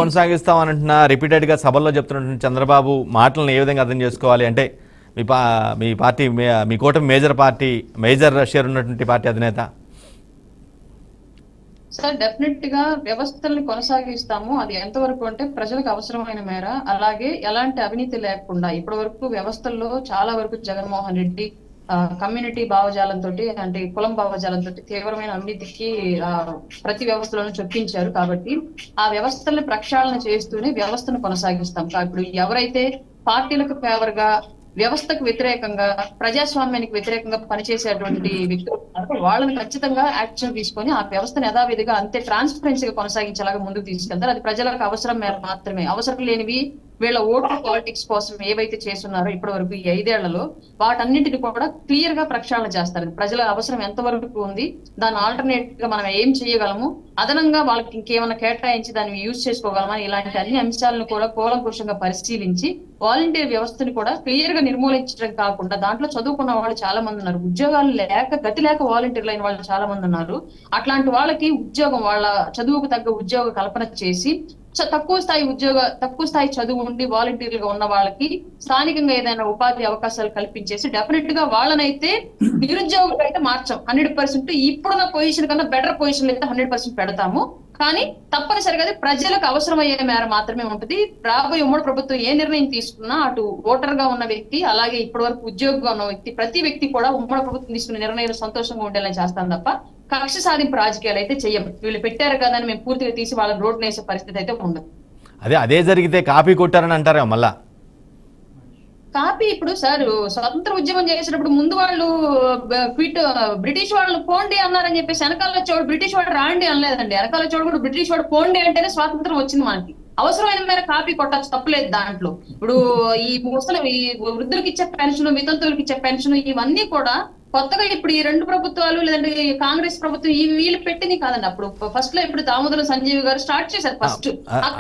కొనసాగిస్తామనంటున్నా రిపీటెడ్గా సభల్లో చెప్తున్నటువంటి చంద్రబాబు మాటలను ఏ విధంగా అర్థం చేసుకోవాలి అంటే మీ పార్టీ మీ కూటమి మేజర్ షేర్ ఉన్నటువంటి పార్టీ అధినేత సార్ డెఫినెట్ గా వ్యవస్థల్ని కొనసాగిస్తాము. అది ఎంతవరకు అంటే ప్రజలకు అవసరమైన మేర, అలాగే ఎలాంటి అవినీతి లేకుండా. ఇప్పటి వరకు వ్యవస్థల్లో చాలా వరకు జగన్మోహన్ రెడ్డి కమ్యూనిటీ భావజాలంతో అంటే కులం భావజాలంతో తీవ్రమైన అవినీతికి ప్రతి వ్యవస్థలోనూ చొప్పించారు. కాబట్టి ఆ వ్యవస్థల్ని ప్రక్షాళన చేస్తూనే వ్యవస్థను కొనసాగిస్తాం. ఇప్పుడు ఎవరైతే పార్టీలకు ఫేవర్ గా, వ్యవస్థకు వ్యతిరేకంగా, ప్రజాస్వామ్యానికి వ్యతిరేకంగా పనిచేసేటువంటి వ్యక్తులు వాళ్ళని ఖచ్చితంగా యాక్షన్ తీసుకొని ఆ వ్యవస్థను యథావిధిగా అంతే ట్రాన్స్పరెన్సీగా కొనసాగించేలాగా ముందుకు తీసుకెళ్తారు. అది ప్రజలకు అవసరం మేర మాత్రమే. అవసరం లేనివి వీళ్ళ ఓటు పాలిటిక్స్ కోసం ఏవైతే చేస్తున్నారో ఇప్పటి వరకు ఈ 5 ఏళ్లలో వాటన్నింటిని కూడా క్లియర్ గా ప్రక్షాళన చేస్తారు. ప్రజల అవసరం ఎంత వరకు ఉంది, దాని ఆల్టర్నేట్ గా మనం ఏం చేయగలము, అదనంగా వాళ్ళకి ఇంకేమైనా కేటాయించి దాన్ని యూజ్ చేసుకోగలమా, ఇలాంటి అన్ని అంశాలను కూడా కూలంకుషంగా పరిశీలించి వాలంటీర్ వ్యవస్థను కూడా క్లియర్ గా నిర్మూలించడం కాకుండా, దాంట్లో చదువుకున్న వాళ్ళు చాలా మంది ఉన్నారు, ఉద్యోగాలు లేక గతి లేక వాలంటీర్లు అయిన వాళ్ళు చాలా మంది ఉన్నారు. అట్లాంటి వాళ్ళకి ఉద్యోగం, వాళ్ళ చదువుకు తగ్గ ఉద్యోగ కల్పన చేసి తక్కువ స్థాయి చదువు ఉండి వాలంటీర్లుగా ఉన్న వాళ్ళకి స్థానికంగా ఏదైనా ఉపాధి అవకాశాలు కల్పించేసి డెఫినెట్ గా వాళ్ళనైతే నిరుద్యోగులు అయితే మార్చాం 100%. ఇప్పుడున్న పొజిషన్ కన్నా బెటర్ పొజిషన్ అయితే 100% పెడతాము. కానీ తప్పనిసరిగా ప్రజలకు అవసరమయ్యే మేర మాత్రమే ఉంటుంది. రాబోయే ఉమ్మడి ప్రభుత్వం ఏ నిర్ణయం తీసుకున్నా అటు ఓటర్ గా ఉన్న వ్యక్తి, అలాగే ఇప్పటి వరకు ఉద్యోగిగా ఉన్న వ్యక్తి, ప్రతి వ్యక్తి కూడా ఉమ్మడి ప్రభుత్వం తీసుకున్న నిర్ణయాలు సంతోషంగా ఉండేలా చేస్తాం తప్ప కక్ష సాధింపు రాజకీయాలు అయితే చెయ్యం. వీళ్ళు పెట్టారు కదా అని మేము పూర్తిగా తీసి వాళ్ళని రోడ్డు వేసే పరిస్థితి అయితే ఉండదు. అదే జరిగితే కాపీ కొట్టారని అంటారా మళ్ళా? కాపీ ఇప్పుడు సార్ స్వతంత్ర ఉద్యమం చేసేటప్పుడు ముందు వాళ్ళు బ్రిటిష్ వాళ్ళు పోండి అన్నారని చెప్పేసి వెనకాల చోడు బ్రిటిష్ వాడు రాండి అనలేదండి. వెనకాల చోడు కూడా బ్రిటిష్ వాడు పోండి అంటేనే స్వాతంత్రం వచ్చింది మనకి. అవసరమైన మేర కాపీ కొట్టచ్చు, తప్పులేదు దాంట్లో. ఇప్పుడు ఈ ముసలి ఈ వృద్ధులకు ఇచ్చే పెన్షన్, వితంతువులకు ఇచ్చే పెన్షన్, ఇవన్నీ కూడా కొత్తగా ఇప్పుడు ఈ 2 ప్రభుత్వాలు లేదంటే కాంగ్రెస్ ప్రభుత్వం వీళ్ళు పెట్టింది కాదండి. అప్పుడు ఫస్ట్ లో ఇప్పుడు దామోదర సంజీవ్ గారు స్టార్ట్ చేశారు ఫస్ట్.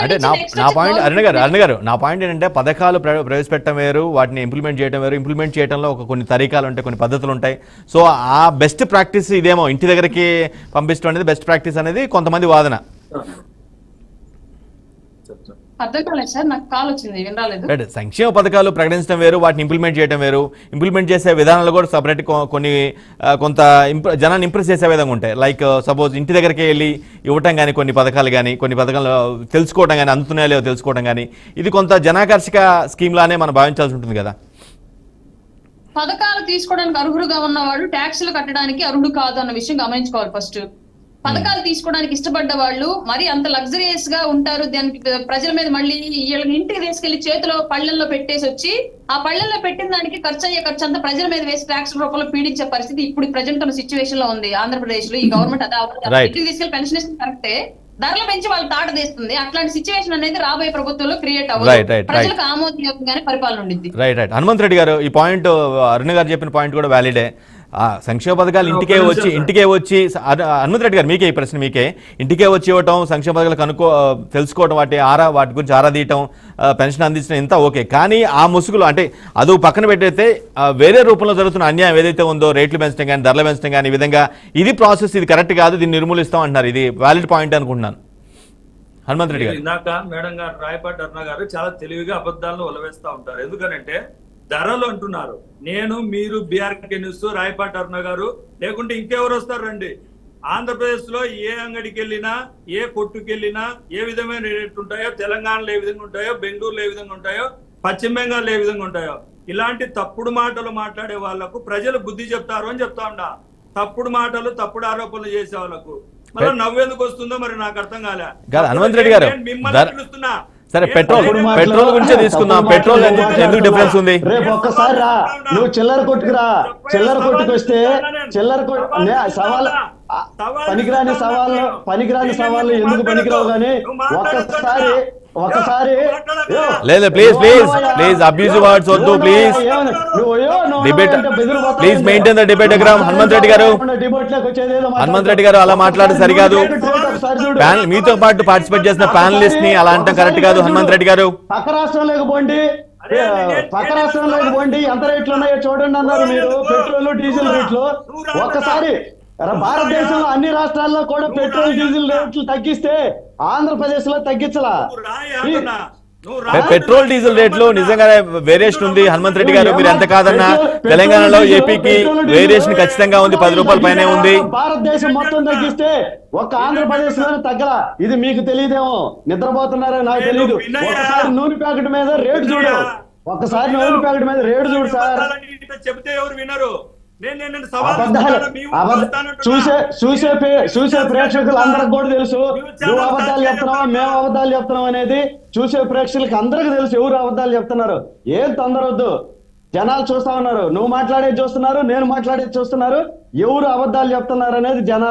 అంటే నా పాయింట్ అరుణ గారు నా పాయింట్ ఏంటంటే పథకాలు ప్రవేశపెట్టడం వేరు, వాటిని ఇంప్లిమెంట్ చేయడం వేరు. ఇంప్లిమెంట్ చేయడంలో కొన్ని తరీకాలు ఉంటాయి, కొన్ని పద్ధతులు ఉంటాయి. సో ఆ బెస్ట్ ప్రాక్టీస్ ఇదేమో ఇంటి దగ్గరికి పంపించడం అనేది బెస్ట్ ప్రాక్టీస్ అనేది కొంతమంది వాదన. అర్థం కాలేదు సార్, నాకు కాల్ వచ్చింది వినరాలేదు. సంక్షేమ పథకాలు ప్రకటించడం వేరు, వాటిని ఇంప్లిమెంట్ చేయడం వేరు. ఇంప్లిమెంట్ చేసే విధానాలు కూడా సపరేట్ కొంత జనాన్ని ఇంప్రెస్ చేసే విధంగా ఉంటాయి. లైక్ సపోజ్ ఇంటి దగ్గరికి వెళ్ళి ఇవ్వటం కానీ, కొన్ని పథకాలు తెలుసుకోవడం కానీ, అందుతున్నాయో లేవో తెలుసుకోవడం కానీ, ఇది కొంత జనాకర్షక స్కీమ్ లానే మనం భావించాల్సి ఉంటుంది కదా. పథకాలు తీసుకోవడానికి అర్హుడుగా ఉన్నవాడు ట్యాక్సులు కట్టడానికి అర్హుడు కాదు అన్న విషయం గమనించుకోవాలి. ఫస్ట్ పథకాలు తీసుకోవడానికి ఇష్టపడ్డ వాళ్ళు మరి అంత లగ్జరియస్ గా ఉంటారు. దానికి ప్రజల మీద మళ్ళీ వీళ్ళని ఇంటికి తీసుకెళ్లి చేతిలో పళ్ళెల్లో పెట్టేసి వచ్చి ఆ పళ్ళెల్లో పెట్టిన దానికి ఖర్చు అంతా ప్రజల మీద వేసి ట్యాక్స్ రూపంలో పీడించే పరిస్థితి ఇప్పుడు ప్రజెంట్ ఉన్న సిచ్యువేషన్ లో ఉంది ఆంధ్రప్రదేశ్ లో. ఈ గవర్నమెంట్ ఇంటికి తీసుకెళ్లి పెన్షన్ ఇస్తే కరెక్టే, ధరలు పెంచి వాళ్ళు తాట తీస్తుంది. అట్లాంటి సిచ్యువేషన్ అనేది రాబోయే ప్రభుత్వంలో క్రియేట్ అవ్వదు. ప్రజలకు ఆమోదయోగ్యంగానే పరిపాలన ఉండింది. రైట్. హనుమంత్ రెడ్డి గారు ఈ పాయింట్, అరుణ్ గారు చెప్పిన పాయింట్ కూడా వ్యాలిడే. సంక్షేమ పథకాలు ఇంటికే వచ్చి హనుమంత్ రెడ్డి గారు మీకే ఈ ప్రశ్న, మీకే ఇంటికే వచ్చి ఇవ్వటం, సంక్షేమ పథకాలు తెలుసుకోవడం, వాటి గురించి ఆరాధీయటం, పెన్షన్ అందించడం ఇంత ఓకే. కానీ ఆ ముసుగులు అంటే అది పక్కన పెట్టయితే వేరే రూపంలో జరుగుతున్న అన్యాయం ఏదైతే ఉందో, రేట్లు పెంచడం కానీ, ధరలు పెంచడం కానీ, ఈ విధంగా ఇది ప్రాసెస్, ఇది కరెక్ట్ కాదు, దీన్ని నిర్మూలిస్తాం అంటున్నారు. ఇది వ్యాలిడ్ పాయింట్ అనుకుంటున్నాను. హనుమంత్ రెడ్డి గారు ఇందాక మేడం గారు, రాయపాటి అరుణ గారు చాలా తెలివిగా అబద్ధాలను ఒలవేస్తా ఉంటారు. ఎందుకనంటే ధరలు అంటున్నారు. మీరు బీఆర్కే న్యూస్, రాయపాటి అరుణ గారు లేకుంటే ఇంకెవరు వస్తారండి? ఆంధ్రప్రదేశ్ లో ఏ అంగడికి వెళ్ళినా, ఏ కొట్టుకి వెళ్ళినా ఏ విధమైన రేట్లు ఉంటాయో, తెలంగాణలో ఏ విధంగా ఉంటాయో, బెంగళూరులో ఏ విధంగా ఉంటాయో, పశ్చిమ బెంగాల్లో ఏ విధంగా ఉంటాయో, ఇలాంటి తప్పుడు మాటలు మాట్లాడే వాళ్లకు ప్రజలు బుద్ధి చెప్తారు అని చెప్తా ఉన్నా. తప్పుడు మాటలు, తప్పుడు ఆరోపణలు చేసే వాళ్ళకు మళ్ళీ నవ్వెందుకు వస్తుందో మరి నాకు అర్థం కాలే. హనుమంత్ రెడ్డి గారు మిమ్మల్ని పిలుస్తున్నా. సరే, పెట్రోల్ గురించి తీసుకుందాం. పెట్రోల్ ఎందుకు డిఫరెన్స్ ఉంది? రేపు ఒక్కసారి రా, నువ్వు చిల్లర కొట్టుకురా. చిల్లర కొట్టుకు వస్తే సవాళ్ళు, పనికిరాని సవాళ్ళు ఎందుకు పనికిరావు? కానీ ఒకసారి లేదు, ప్లీజ్ అబ్యూజివ్ వర్డ్స్ వద్దు. Please debate, please maintain the debate diagram. Hanumanth Reddy గారు అలా మాట్లాడే సరికాదు. మీతో పాటు పార్టిసిపేట్ చేసిన ప్యానలిస్ట్ ని అలా అంటాం కరెక్ట్ కాదు. హనుమంత్ రెడ్డి గారు పక్క రాష్ట్రంలోకి పోండి, ఎంత రేట్లు ఉన్నాయో చూడండి అన్నారు మీరు. పెట్రోల్, డీజిల్ రేట్లు భారతదేశంలో అన్ని రాష్ట్రాల్లో కూడా పెట్రోల్ డీజిల్ రేట్లు తగ్గిస్తే ఆంధ్రప్రదేశ్ లో తగ్గించలా. పెట్రోల్ డీజిల్ రేట్లు నిజంగానే వేరియేషన్ ఉంది. హనుమంత్ రెడ్డి గారు మీరు ఎంత కాదన్నా తెలంగాణలో ఏపీకి వేరియేషన్ ఖచ్చితంగా ఉంది, 10 రూపాయల పైనే ఉంది. భారతదేశం మొత్తం తగ్గిస్తే ఒక్క ఆంధ్రప్రదేశ్ లోనే తగ్గల. ఇది మీకు తెలియదేమో, నిద్రపోతున్నారో నాకు తెలియదు. ఒకసారి నూనె ప్యాకెట్ మీద రేటు చూడు, ఒక్కసారి నూనె ప్యాకెట్ మీద రేటు చూడు సార్. చెప్తే ఎవరు వినరు. చూసే ప్రేక్షకులు అందరికి కూడా తెలుసు నువ్వు అబద్ధాలు చెప్తున్నావా మేము అబద్ధాలు చెప్తున్నాం అనేది. చూసే ప్రేక్షకులకి అందరికి తెలుసు ఎవరు అబద్ధాలు చెప్తున్నారు. ఏం తొందరవద్దు, జనాలు చూస్తా ఉన్నారు. నువ్వు మాట్లాడేది చూస్తున్నారు, నేను మాట్లాడేది చూస్తున్నారు. ఎవరు అబద్ధాలు చెప్తున్నారు అనేది జనాలు